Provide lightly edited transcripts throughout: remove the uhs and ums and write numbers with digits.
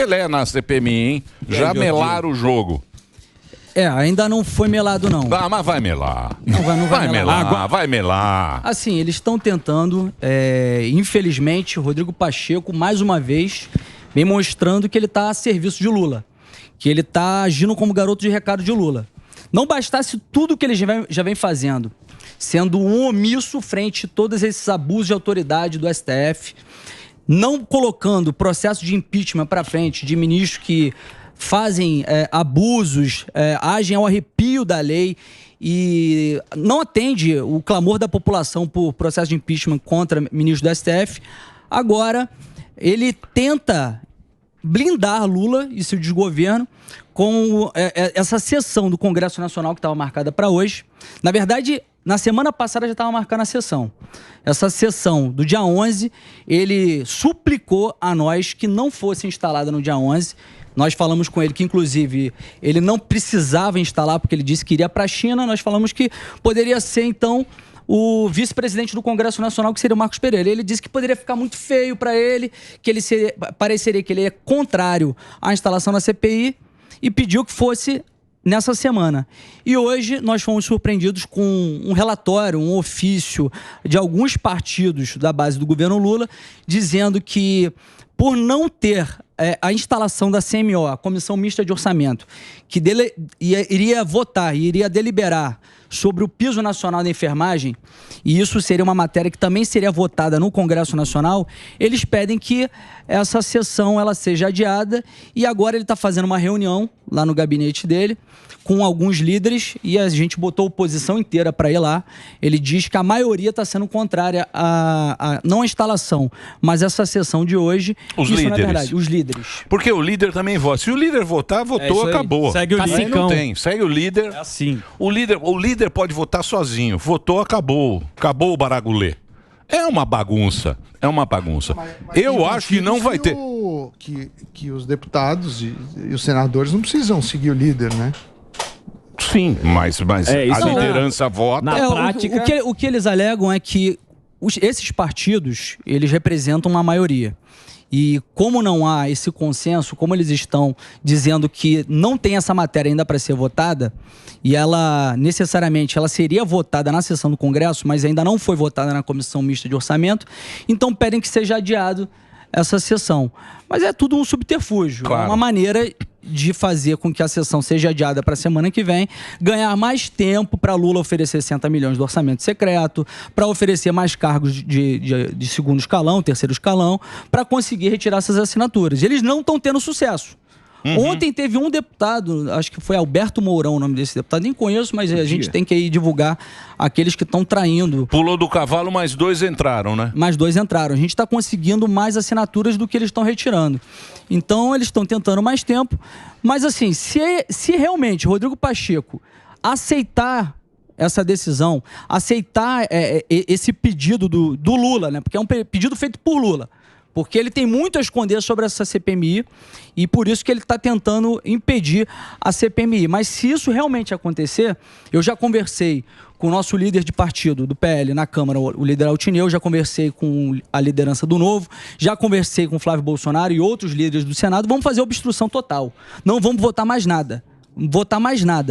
Pelé na CPMI, hein? Já melaram o jogo. Ainda não foi melado, não. Ah, mas vai melar. Não vai melar. Vai melar. Assim, eles estão tentando, infelizmente, o Rodrigo Pacheco, mais uma vez, vem mostrando que ele está a serviço de Lula. Que ele está agindo como garoto de recado de Lula. Não bastasse tudo que ele já vem fazendo, sendo um omisso frente a todos esses abusos de autoridade do STF, não colocando processo de impeachment para frente de ministros que fazem abusos, agem ao arrepio da lei e não atende o clamor da população por processo de impeachment contra ministros do STF. Agora, ele tenta blindar Lula e seu desgoverno com essa sessão do Congresso Nacional que estava marcada para hoje. Na verdade, na semana passada já estava marcada a sessão. Essa sessão do dia 11, ele suplicou a nós que não fosse instalada no dia 11. Nós falamos com ele que, inclusive, ele não precisava instalar porque ele disse que iria para a China. Nós falamos que poderia ser, então, o vice-presidente do Congresso Nacional, que seria o Marcos Pereira. Ele disse que poderia ficar muito feio para ele, que ele pareceria que ele é contrário à instalação da CPI e pediu que fosse nessa semana. E hoje nós fomos surpreendidos com um relatório, um ofício de alguns partidos da base do governo Lula, dizendo que, por não ter a instalação da CMO, a Comissão Mista de Orçamento, que iria votar e iria deliberar sobre o piso nacional da enfermagem, e isso seria uma matéria que também seria votada no Congresso Nacional, eles pedem que essa sessão ela seja adiada, e agora ele está fazendo uma reunião lá no gabinete dele com alguns líderes, e a gente botou a oposição inteira para ir lá. Ele diz que a maioria está sendo contrária não a instalação, mas essa sessão de hoje. Os isso, líderes. Na verdade, os líderes. Porque o líder também vota. Se o líder votar, votou, acabou. Segue o líder. Não tem. Segue o líder. É assim. O líder pode votar sozinho. Votou, acabou. Acabou o baragulê. É uma bagunça. É uma bagunça. Mas eu acho que não vai ter. Que os deputados e os senadores não precisam seguir o líder, né? Sim, mas a liderança vota. Na prática... O que eles alegam é que esses partidos, eles representam uma maioria. E como não há esse consenso, como eles estão dizendo que não tem essa matéria ainda para ser votada, e ela necessariamente ela seria votada na sessão do Congresso, mas ainda não foi votada na Comissão Mista de Orçamento, então pedem que seja adiado essa sessão. Mas é tudo um subterfúgio, claro. Uma maneira de fazer com que a sessão seja adiada para a semana que vem, ganhar mais tempo para Lula oferecer 60 milhões de orçamento secreto, para oferecer mais cargos de segundo escalão, terceiro escalão, para conseguir retirar essas assinaturas. Eles não estão tendo sucesso. Ontem teve um deputado, acho que foi Alberto Mourão o nome desse deputado, nem conheço, mas a gente tem que ir divulgar aqueles que estão traindo. Pulou do cavalo, mais 2 entraram, né? Mais 2 entraram. A gente está conseguindo mais assinaturas do que eles estão retirando. Então, eles estão tentando mais tempo. Mas, assim, se realmente Rodrigo Pacheco aceitar essa decisão, aceitar esse pedido do Lula, né? Porque é um pedido feito por Lula. Porque ele tem muito a esconder sobre essa CPMI e por isso que ele está tentando impedir a CPMI. Mas se isso realmente acontecer, eu já conversei com o nosso líder de partido do PL na Câmara, o líder Altineu, já conversei com a liderança do Novo, já conversei com o Flávio Bolsonaro e outros líderes do Senado. Vamos fazer obstrução total. Não vamos votar mais nada.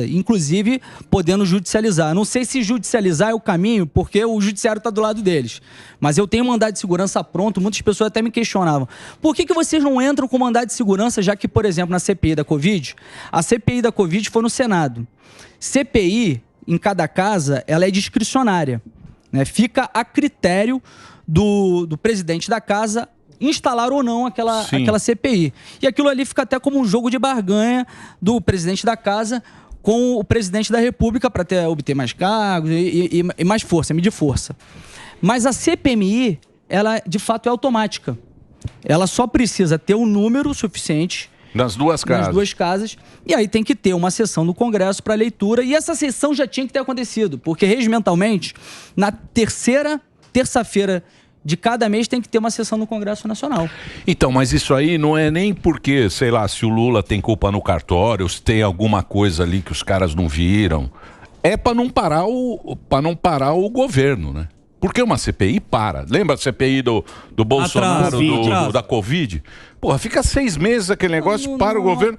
Inclusive podendo judicializar. Não sei se judicializar é o caminho, porque o judiciário está do lado deles. Mas eu tenho mandado de segurança pronto, muitas pessoas até me questionavam. Por que vocês não entram com mandado de segurança, já que, por exemplo, na CPI da Covid, a CPI da Covid foi no Senado. CPI, em cada casa, ela é discricionária, né? Fica a critério do presidente da casa instalar ou não aquela CPI. E aquilo ali fica até como um jogo de barganha do presidente da casa com o presidente da República para obter mais cargos e mais força, medir força. Mas a CPMI, ela de fato é automática. Ela só precisa ter um número suficiente nas duas casas. E aí tem que ter uma sessão do Congresso para leitura. E essa sessão já tinha que ter acontecido, porque regimentalmente, na terça-feira de cada mês tem que ter uma sessão no Congresso Nacional. Então, mas isso aí não é nem porque, sei lá, se o Lula tem culpa no cartório, se tem alguma coisa ali que os caras não viram. É para não parar o governo, né? Por que uma CPI para? Lembra a CPI do Bolsonaro, Atraso. da Covid? Porra, fica 6 meses aquele negócio, para o governo.